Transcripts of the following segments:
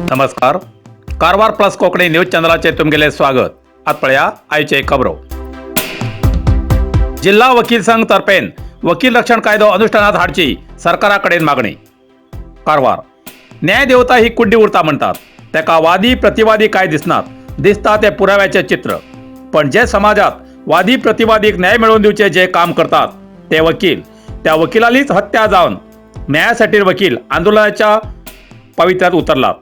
नमस्कार. Karwar plus Konkani news चॅनलाचे तुमगेले स्वागत. आत पळया आयचे खबरो. जिल्हा वकील संघ तर्फेन वकील रक्षण कायदो अनुष्ठानात हाडची सरकाराकडेन मागणी. कारवार. न्याय देवता ही कुड्डी उरता म्हणतात. त्याका वादी प्रतिवादी काय दिसनात. दिसता ते पुराव्याचे चित्र. पण जे समाजात वादी प्रतिवादीक न्याय मिळवून दिवचे जे काम करतात ते वकील, त्या वकिलालीच हत्या जाऊन न्यायासाठी वकील आंदोलनाच्या पवित्र्यात उतरलात.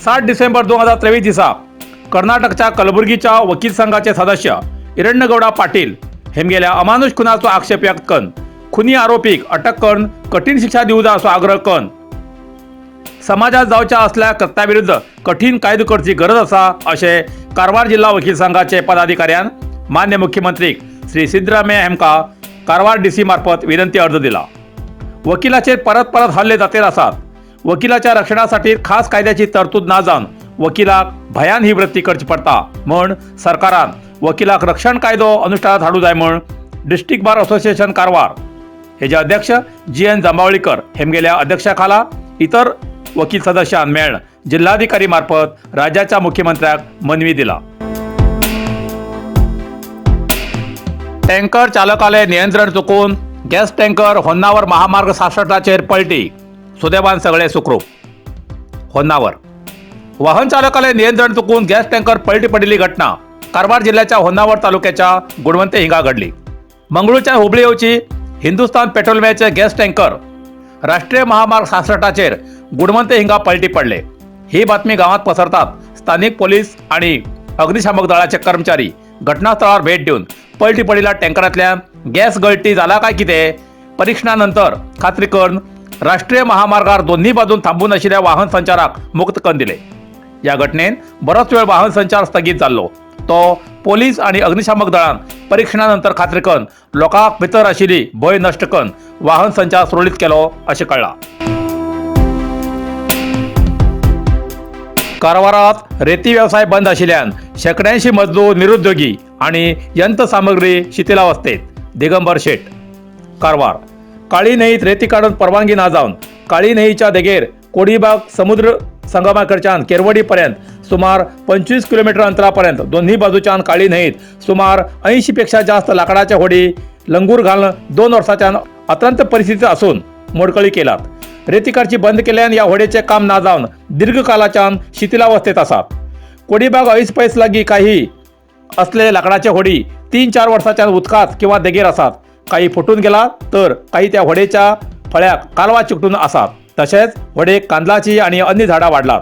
7 डिसेंबर 2023 दिसा कर्नाटकच्या कलबुर्गीच्या वकील संघाचे सदस्य इरण्णगौडा पाटील हेमगेल्या अमानुष खुनाचो आक्षेप व्यक्त करून खुनी आरोपीक अटक करून कठीण शिक्षा दिवू जा असो आग्रह करून समाजात जावच्या असल्या कृत्याविरुद्ध कठीण कायदो करची गरज असा असे कारवार जिल्हा वकील संघाचे पदाधिकाऱ्यान मान्य मुख्यमंत्री श्री सिद्धरामय्या हेमका कारवार डीसी मार्फत विनंती अर्ज दिला. वकिलाचेर परत हल्ले जातेर आसात. वकिलाच्या रक्षणासाठी खास कायद्याची तरतूद ना जावन वकिलाक भयान ही वृत्ती करची पडटा म्हण सरकारान वकिलाक रक्षण कायदो अनुष्ठानात हाडू जाय म्हण डिस्ट्रिक्ट बार असोसिएशन कारवार हेजे अध्यक्ष GN जांबावळीकर हेमगेल्या अध्यक्षाखाला इतर वकील सदस्यान मेळून जिल्हाधिकारी मार्फत राज्याच्या मुख्यमंत्र्याक मनवी दिला. टँकर चालकाले नियंत्रण चुकून गॅस टँकर होन्नावर महामार्ग 66 पलटी. सुदैवान सगळे सुखरूप. होन्नावर वाहन चालकाले नियंत्रण चुकून गॅस टँकर पलटी पडलेली घटना कारवार जिल्ह्याच्या होन्नावर तालुक्याच्या गुणवंते हिंगा घडली. मंगळूरच्या हुबळी येवची हिंदुस्तान पेट्रोलियमचे गॅस टँकर राष्ट्रीय महामार्ग 66 गुणवंते हिंगा पलटी पडले. ही बातमी गावात पसरतात स्थानिक पोलीस आणि अग्निशामक दळाचे कर्मचारी घटनास्थळावर भेट देऊन पलटी पडलेल्या टँकरातल्या गॅस गळती झाला काय कितें परीक्षणानंतर खात्री करून राष्ट्रीय महामार्गावर दोन्ही बाजून थांबून आशिल्ल्या वाहन संचाराक मुक्त करून दिले. या घटनेन बरोच वेळ वाहन संचार स्थगित जाल्लो. तो पोलीस आणि अग्निशामक दळान परीक्षणानंतर खात्री करून लोकांक भितर आशिल्ली भय नश्ट करून वाहन संचार सुरळीत केलो अशें कळ्ळां. कारवारात रेती व्यवसाय बंद आशिल्ल्यान शेकड्यांशी मजदूर निरुद्योगी आणि यंत्रसामग्री शिथिलावस्थेत. दिगंबर शेट. कारवार. काळी न्हंयत रेती काढून परवानगी ना जावन काळी न्हंयच्या देगेर कोडीबाग समुद्र संगमाकडच्यान केरवडी पर्यंत सुमार 25 किलोमीटर अंतरापर्यंत दोन्ही बाजूच्यान काळी न्हंयत सुमार 80 पेक्षा जास्त लाकडाच्या होडी लंगूर घालून 2 वर्सांच्यान अत्रंत परिस्थिती असून मोडकळी केलात. रेती काडची बंद केल्यान या होडीचे काम ना जावन दीर्घकालाच्यान शिथिलावस्थेत आसात. कोडीबाग ऐस पैस लागीं काही असले लाकडाचे होडी 3-4 वर्सांच्यान उदकात किंवा देगेर आसात. काही फुटून गेला तर काही त्या होडीच्या फळ्याक कालवा चिकटून आसात. तशेंच होडीक कांदलाची आणि अन्य झाडां वाडलात.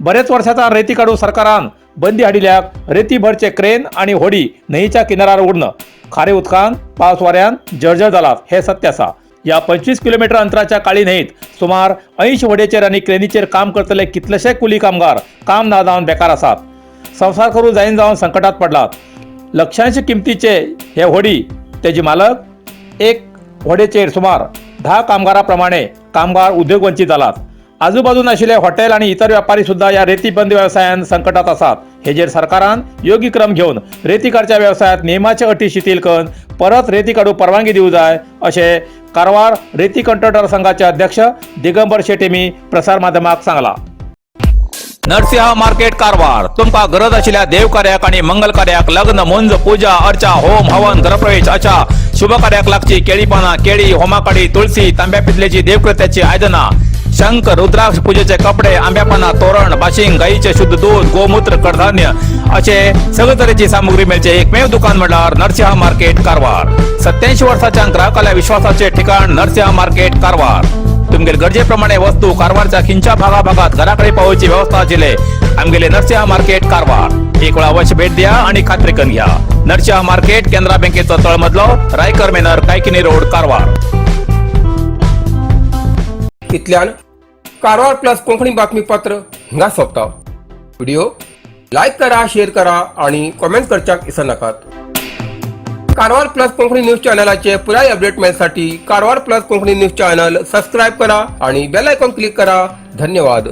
बरेच वर्षांचा रेती काडून सरकारान बंदी हाडिल्ल्याक रेती भरचे क्रेन आणि होडी न्हंयच्या किनाऱ्यार उरना खारे उदकान पावस वाऱ्यान जळजळ जालात हे सत्य आसा. या 25 किलोमीटर अंतराच्या काळी न्हंयत सुमार 80 होडीचेर आणि क्रेनीचेर काम करतले कितलेशे कुली कामगार काम ना जावन बेकार आसात. संसार करू जायन जावन संकटात पडलात. लक्षांश किमतीचे हे होडी तेजी मालक एक होडीचेर सुमार 10 कामगारांप्रमाणे कामगार उद्योग वंचित जालात. आजूबाजून आशिल्ले हॉटेल आणि इतर व्यापारी सुद्धा या रेती बंद व्यवसायान संकटात आसात. हेजेर सरकारान योग्य क्रम घेऊन रेती काडच्या व्यवसायात नेमाचे अटी शिथिल करून परत रेती काडूंक परवानगी दिवू जाय अशें कारवार रेती कंट्रॅक्टर संघाचे अध्यक्ष दिगंबर शेट हेमी प्रसार माध्यमाक सांगला. नरसिंह मार्केट कारवार. तुमका गरज आशिल्ल्या देवकार्याक आणि मंगल कार्याक लग्न मुंज पूजा अर्चा होम हवन गृहप्रवेश अशा शुभ कार्याक लागची केळी पानां केळी होमाकाडी तुळशी तांब्या पितलेची देवकृत्याची आयदनां शंख रुद्राक्ष पूजेचे कपडे आंब्या पानां तोरण बाशिंग गाईचे शुद्ध दूध गोमूत्र कडधान्य असे सगळे तरेची सामुग्री मेळचे एकमेव दुकान म्हणल्यार नरसिंह मार्केट कारवार. 87 वर्सांच्या ग्राहकाल्या विश्वासाचे ठिकाण नरसिंह मार्केट कारवार. तुमगेर गरजेप्रमाणे वस्तू कारवारच्या खिंच्या भागात घराकडे पावोवची व्यवस्था आशिल्ले आमगेले नरसिंह मार्केट कारवार. एक वेळ अवश्य भेट द्या आणि खात्री करून घ्या. नरसिंह मार्केट केंद्रा बँकेचो तळमजलो रायकर मेनर कायकिनी रोड कारवार. इतल्यान कारवार प्लस कोंकणी बातमीपत्र हिंगा सोंपता. व्हिडिओ लाईक करा, शेअर करा आणि कमेंट करच्याक विसरू नाकात. कारवार प्लस कोंकणी न्यूज चॅनलाचे पुराय अपडेट मेळसाठी Karwar plus Konkani news channel subscribe करा आणि बेल आयकॉन क्लिक करा. धन्यवाद.